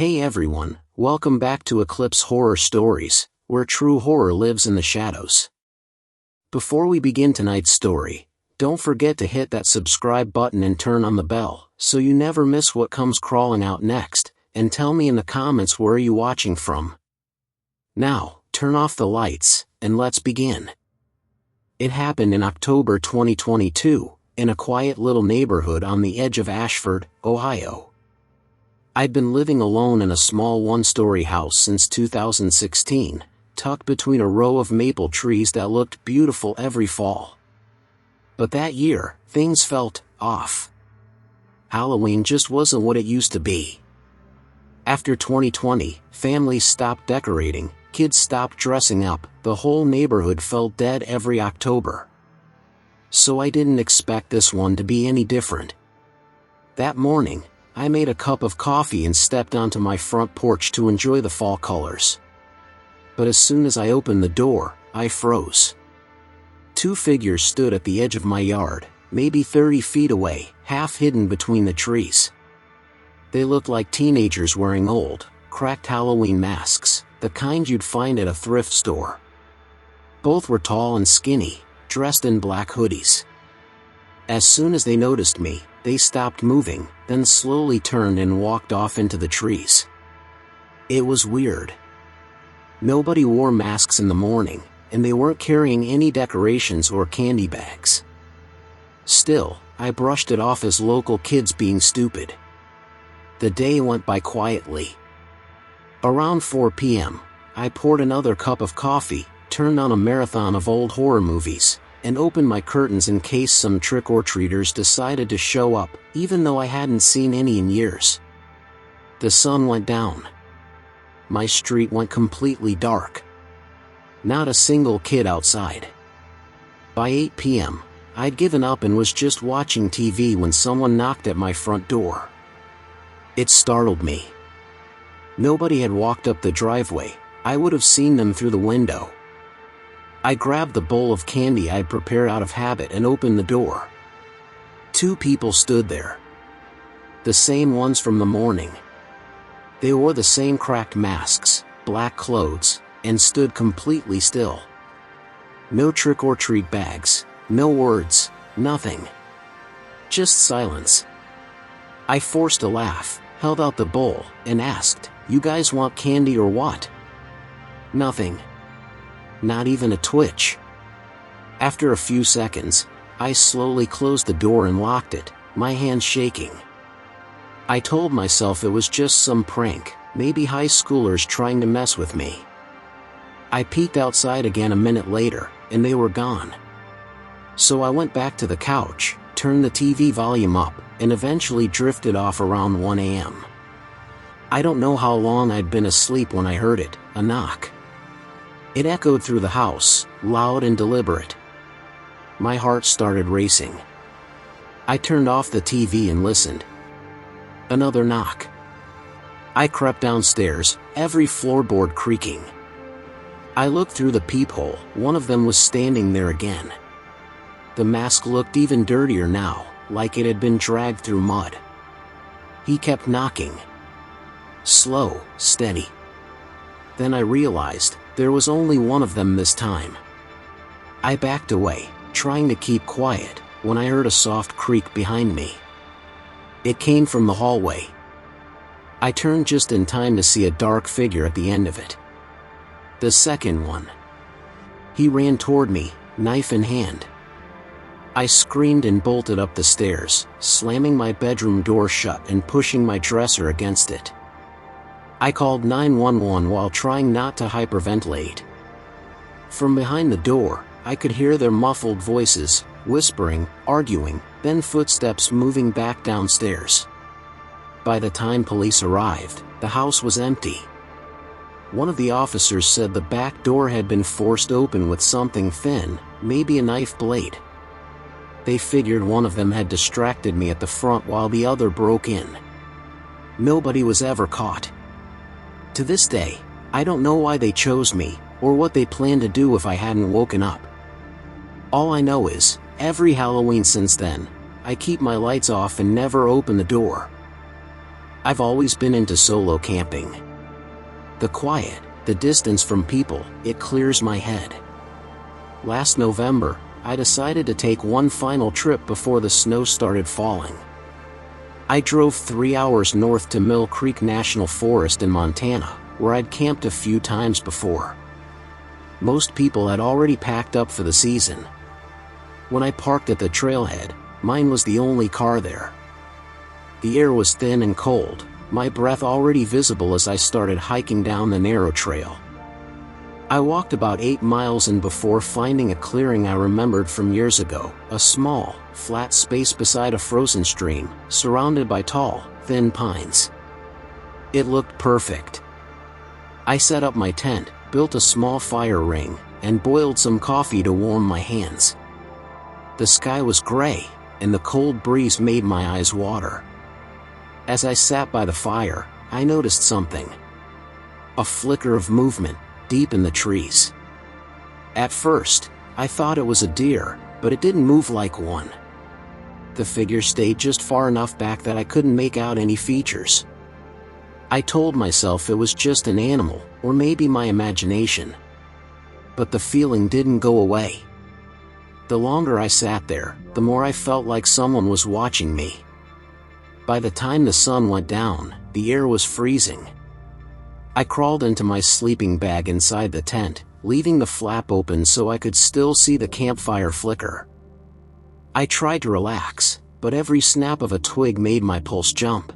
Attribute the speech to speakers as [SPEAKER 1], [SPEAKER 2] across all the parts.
[SPEAKER 1] Hey everyone, welcome back to Eclipse Horror Stories, where true horror lives in the shadows. Before we begin tonight's story, don't forget to hit that subscribe button and turn on the bell, so you never miss what comes crawling out next, and tell me in the comments where are you watching from. Now, turn off the lights, and let's begin. It happened in October 2022, in a quiet little neighborhood on the edge of Ashford, Ohio. I'd been living alone in a small one-story house since 2016, tucked between a row of maple trees that looked beautiful every fall. But that year, things felt off. Halloween just wasn't what it used to be. After 2020, families stopped decorating, kids stopped dressing up, the whole neighborhood felt dead every October. So I didn't expect this one to be any different. That morning, I made a cup of coffee and stepped onto my front porch to enjoy the fall colors. But as soon as I opened the door, I froze. Two figures stood at the edge of my yard, maybe 30 feet away, half hidden between the trees. They looked like teenagers wearing old, cracked Halloween masks, the kind you'd find at a thrift store. Both were tall and skinny, dressed in black hoodies. As soon as they noticed me, they stopped moving, then slowly turned and walked off into the trees. It was weird. Nobody wore masks in the morning, and they weren't carrying any decorations or candy bags. Still, I brushed it off as local kids being stupid. The day went by quietly. Around 4 p.m., I poured another cup of coffee, turned on a marathon of old horror movies, and opened my curtains in case some trick-or-treaters decided to show up, even though I hadn't seen any in years. The sun went down. My street went completely dark. Not a single kid outside. By 8 p.m., I'd given up and was just watching TV when someone knocked at my front door. It startled me. Nobody had walked up the driveway. I would have seen them through the window. I grabbed the bowl of candy I'd prepared out of habit and opened the door. Two people stood there. The same ones from the morning. They wore the same cracked masks, black clothes, and stood completely still. No trick-or-treat bags, no words, nothing. Just silence. I forced a laugh, held out the bowl, and asked, "You guys want candy or what?" Nothing. Not even a twitch. After a few seconds, I slowly closed the door and locked it, my hands shaking. I told myself it was just some prank, maybe high schoolers trying to mess with me. I peeked outside again a minute later, and they were gone. So I went back to the couch, turned the TV volume up, and eventually drifted off around 1 a.m. I don't know how long I'd been asleep when I heard it, a knock. It echoed through the house, loud and deliberate. My heart started racing. I turned off the TV and listened. Another knock. I crept downstairs, every floorboard creaking. I looked through the peephole, one of them was standing there again. The mask looked even dirtier now, like it had been dragged through mud. He kept knocking. Slow, steady. Then I realized, there was only one of them this time. I backed away, trying to keep quiet, when I heard a soft creak behind me. It came from the hallway. I turned just in time to see a dark figure at the end of it. The second one. He ran toward me, knife in hand. I screamed and bolted up the stairs, slamming my bedroom door shut and pushing my dresser against it. I called 911 while trying not to hyperventilate. From behind the door, I could hear their muffled voices, whispering, arguing, then footsteps moving back downstairs. By the time police arrived, the house was empty. One of the officers said the back door had been forced open with something thin, maybe a knife blade. They figured one of them had distracted me at the front while the other broke in. Nobody was ever caught. To this day, I don't know why they chose me, or what they planned to do if I hadn't woken up. All I know is, every Halloween since then, I keep my lights off and never open the door. I've always been into solo camping. The quiet, the distance from people, it clears my head. Last November, I decided to take one final trip before the snow started falling. I drove 3 hours north to Mill Creek National Forest in Montana, where I'd camped a few times before. Most people had already packed up for the season. When I parked at the trailhead, mine was the only car there. The air was thin and cold, my breath already visible as I started hiking down the narrow trail. I walked about 8 miles in before finding a clearing I remembered from years ago, a small, flat space beside a frozen stream, surrounded by tall, thin pines. It looked perfect. I set up my tent, built a small fire ring, and boiled some coffee to warm my hands. The sky was gray, and the cold breeze made my eyes water. As I sat by the fire, I noticed something. A flicker of movement, deep in the trees. At first, I thought it was a deer, but it didn't move like one. The figure stayed just far enough back that I couldn't make out any features. I told myself it was just an animal, or maybe my imagination. But the feeling didn't go away. The longer I sat there, the more I felt like someone was watching me. By the time the sun went down, the air was freezing. I crawled into my sleeping bag inside the tent, leaving the flap open so I could still see the campfire flicker. I tried to relax, but every snap of a twig made my pulse jump.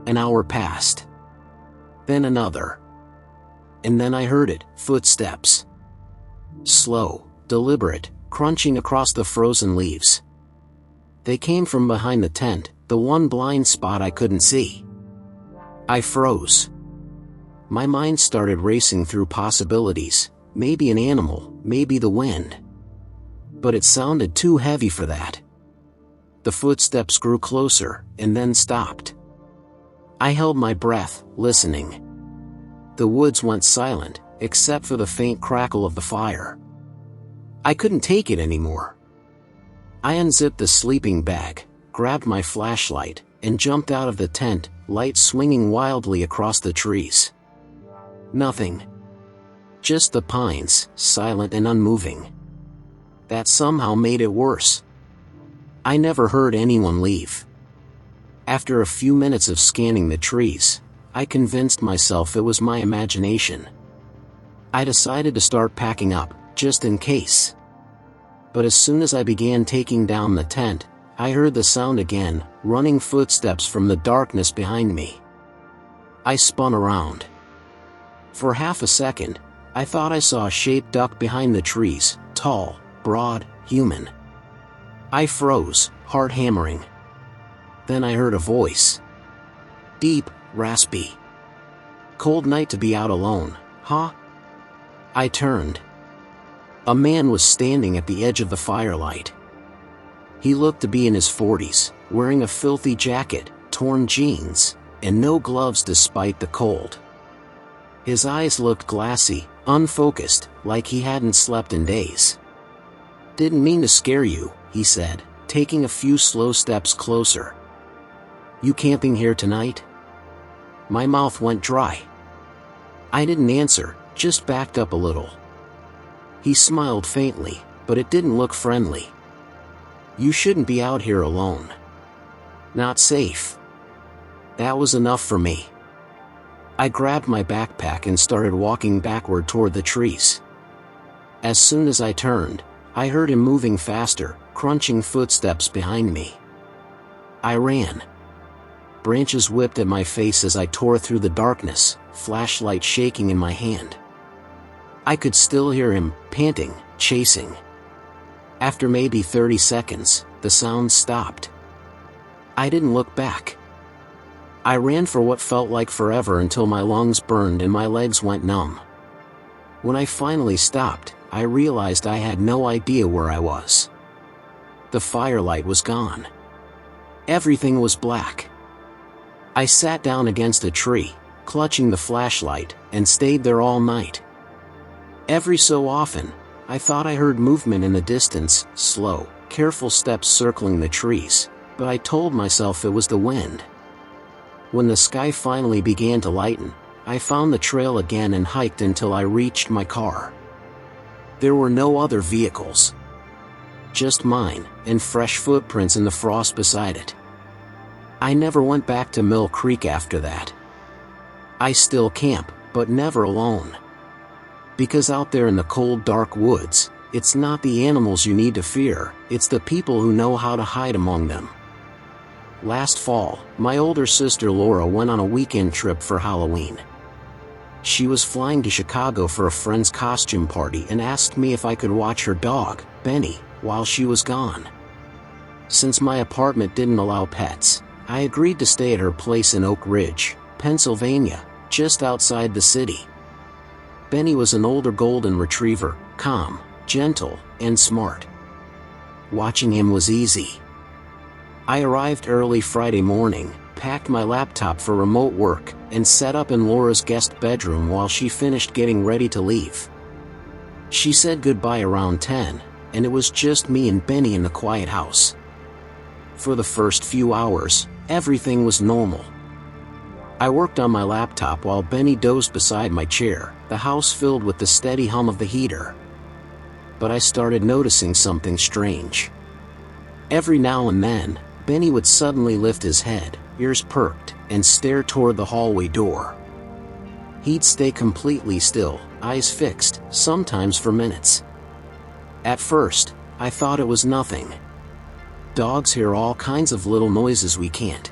[SPEAKER 1] An hour passed. Then another. And then I heard it, footsteps. Slow, deliberate, crunching across the frozen leaves. They came from behind the tent, the one blind spot I couldn't see. I froze. My mind started racing through possibilities, maybe an animal, maybe the wind. But it sounded too heavy for that. The footsteps grew closer, and then stopped. I held my breath, listening. The woods went silent, except for the faint crackle of the fire. I couldn't take it anymore. I unzipped the sleeping bag, grabbed my flashlight, and jumped out of the tent, light swinging wildly across the trees. Nothing. Just the pines, silent and unmoving. That somehow made it worse. I never heard anyone leave. After a few minutes of scanning the trees, I convinced myself it was my imagination. I decided to start packing up, just in case. But as soon as I began taking down the tent, I heard the sound again, running footsteps from the darkness behind me. I spun around. For half a second, I thought I saw a shape duck behind the trees, tall, broad, human. I froze, heart hammering. Then I heard a voice. Deep, raspy. Cold night to be out alone, huh? I turned. A man was standing at the edge of the firelight. He looked to be in his 40s, wearing a filthy jacket, torn jeans, and no gloves despite the cold. His eyes looked glassy, unfocused, like he hadn't slept in days. "Didn't mean to scare you," he said, taking a few slow steps closer. "You camping here tonight?" My mouth went dry. I didn't answer, just backed up a little. He smiled faintly, but it didn't look friendly. "You shouldn't be out here alone. Not safe." That was enough for me. I grabbed my backpack and started walking backward toward the trees. As soon as I turned, I heard him moving faster, crunching footsteps behind me. I ran. Branches whipped at my face as I tore through the darkness, flashlight shaking in my hand. I could still hear him, panting, chasing. After maybe 30 seconds, the sound stopped. I didn't look back. I ran for what felt like forever until my lungs burned and my legs went numb. When I finally stopped, I realized I had no idea where I was. The firelight was gone. Everything was black. I sat down against a tree, clutching the flashlight, and stayed there all night. Every so often, I thought I heard movement in the distance, slow, careful steps circling the trees, but I told myself it was the wind. When the sky finally began to lighten, I found the trail again and hiked until I reached my car. There were no other vehicles. Just mine, and fresh footprints in the frost beside it. I never went back to Mill Creek after that. I still camp, but never alone. Because out there in the cold, dark woods, it's not the animals you need to fear, it's the people who know how to hide among them. Last fall, my older sister Laura went on a weekend trip for Halloween. She was flying to Chicago for a friend's costume party and asked me if I could watch her dog, Benny, while she was gone. Since my apartment didn't allow pets, I agreed to stay at her place in Oak Ridge, Pennsylvania, just outside the city. Benny was an older golden retriever, calm, gentle, and smart. Watching him was easy. I arrived early Friday morning, packed my laptop for remote work, and set up in Laura's guest bedroom while she finished getting ready to leave. She said goodbye around 10, and it was just me and Benny in the quiet house. For the first few hours, everything was normal. I worked on my laptop while Benny dozed beside my chair, the house filled with the steady hum of the heater. But I started noticing something strange. Every now and then, Benny would suddenly lift his head, ears perked, and stare toward the hallway door. He'd stay completely still, eyes fixed, sometimes for minutes. At first, I thought it was nothing. Dogs hear all kinds of little noises we can't.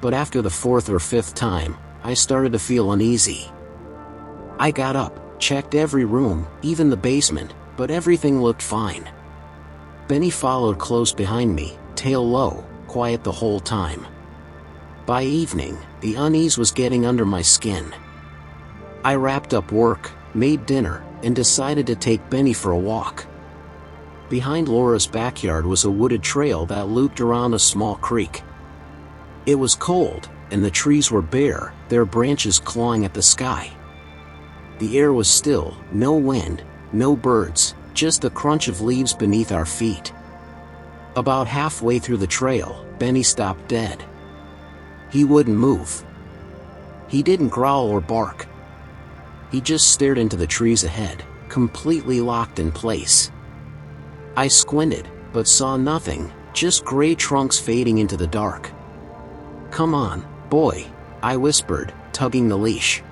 [SPEAKER 1] But after the fourth or fifth time, I started to feel uneasy. I got up, checked every room, even the basement, but everything looked fine. Benny followed close behind me, tail low, quiet the whole time. By evening, the unease was getting under my skin. I wrapped up work, made dinner, and decided to take Benny for a walk. Behind Laura's backyard was a wooded trail that looped around a small creek. It was cold, and the trees were bare, their branches clawing at the sky. The air was still, no wind, no birds, just the crunch of leaves beneath our feet. About halfway through the trail, Benny stopped dead. He wouldn't move. He didn't growl or bark. He just stared into the trees ahead, completely locked in place. I squinted, but saw nothing, just gray trunks fading into the dark. "Come on, boy," I whispered, tugging the leash.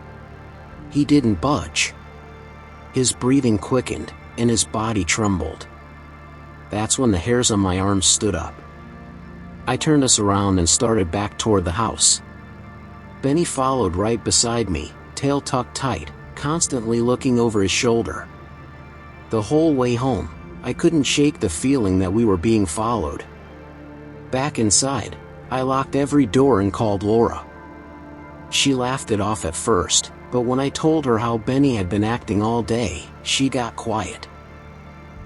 [SPEAKER 1] He didn't budge. His breathing quickened, and his body trembled. That's when the hairs on my arms stood up. I turned us around and started back toward the house. Benny followed right beside me, tail tucked tight, constantly looking over his shoulder. The whole way home, I couldn't shake the feeling that we were being followed. Back inside, I locked every door and called Laura. She laughed it off at first, but when I told her how Benny had been acting all day, she got quiet.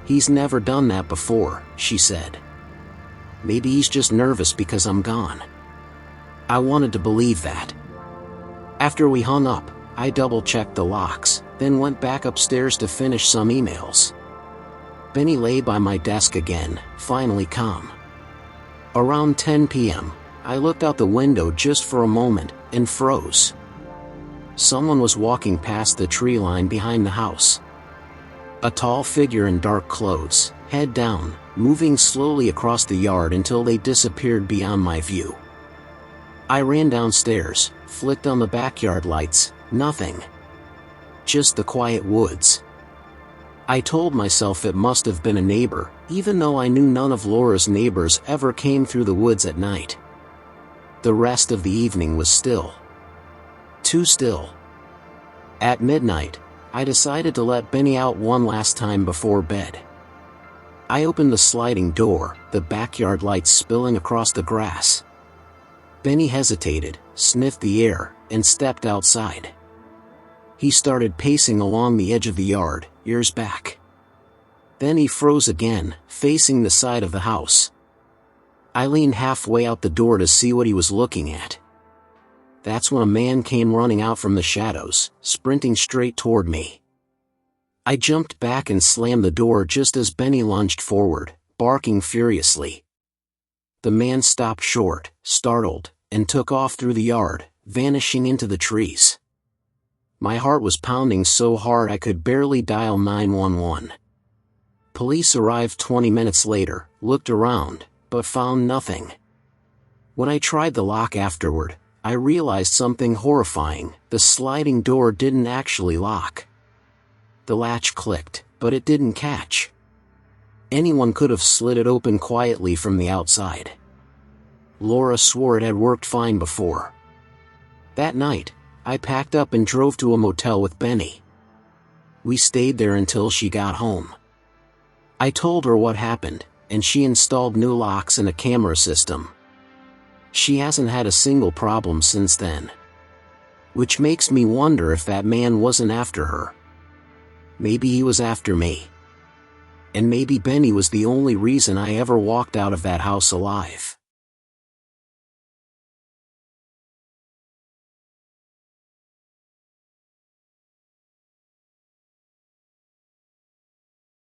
[SPEAKER 1] "He's never done that before," she said. "Maybe he's just nervous because I'm gone." I wanted to believe that. After we hung up, I double-checked the locks, then went back upstairs to finish some emails. Benny lay by my desk again, finally calm. Around 10 p.m., I looked out the window just for a moment, and froze. Someone was walking past the tree line behind the house. A tall figure in dark clothes, head down, moving slowly across the yard until they disappeared beyond my view. I ran downstairs, flicked on the backyard lights, nothing. Just the quiet woods. I told myself it must have been a neighbor, even though I knew none of Laura's neighbors ever came through the woods at night. The rest of the evening was still. Too still. At midnight, I decided to let Benny out one last time before bed. I opened the sliding door, the backyard lights spilling across the grass. Benny hesitated, sniffed the air, and stepped outside. He started pacing along the edge of the yard, ears back. Then he froze again, facing the side of the house. I leaned halfway out the door to see what he was looking at. That's when a man came running out from the shadows, sprinting straight toward me. I jumped back and slammed the door just as Benny lunged forward, barking furiously. The man stopped short, startled, and took off through the yard, vanishing into the trees. My heart was pounding so hard I could barely dial 911. Police arrived 20 minutes later, looked around, but found nothing. When I tried the lock afterward, I realized something horrifying. The sliding door didn't actually lock. The latch clicked, but it didn't catch. Anyone could have slid it open quietly from the outside. Laura swore it had worked fine before. That night, I packed up and drove to a motel with Benny. We stayed there until she got home. I told her what happened, and she installed new locks and a camera system. She hasn't had a single problem since then. Which makes me wonder if that man wasn't after her. Maybe he was after me. And maybe Benny was the only reason I ever walked out of that house alive.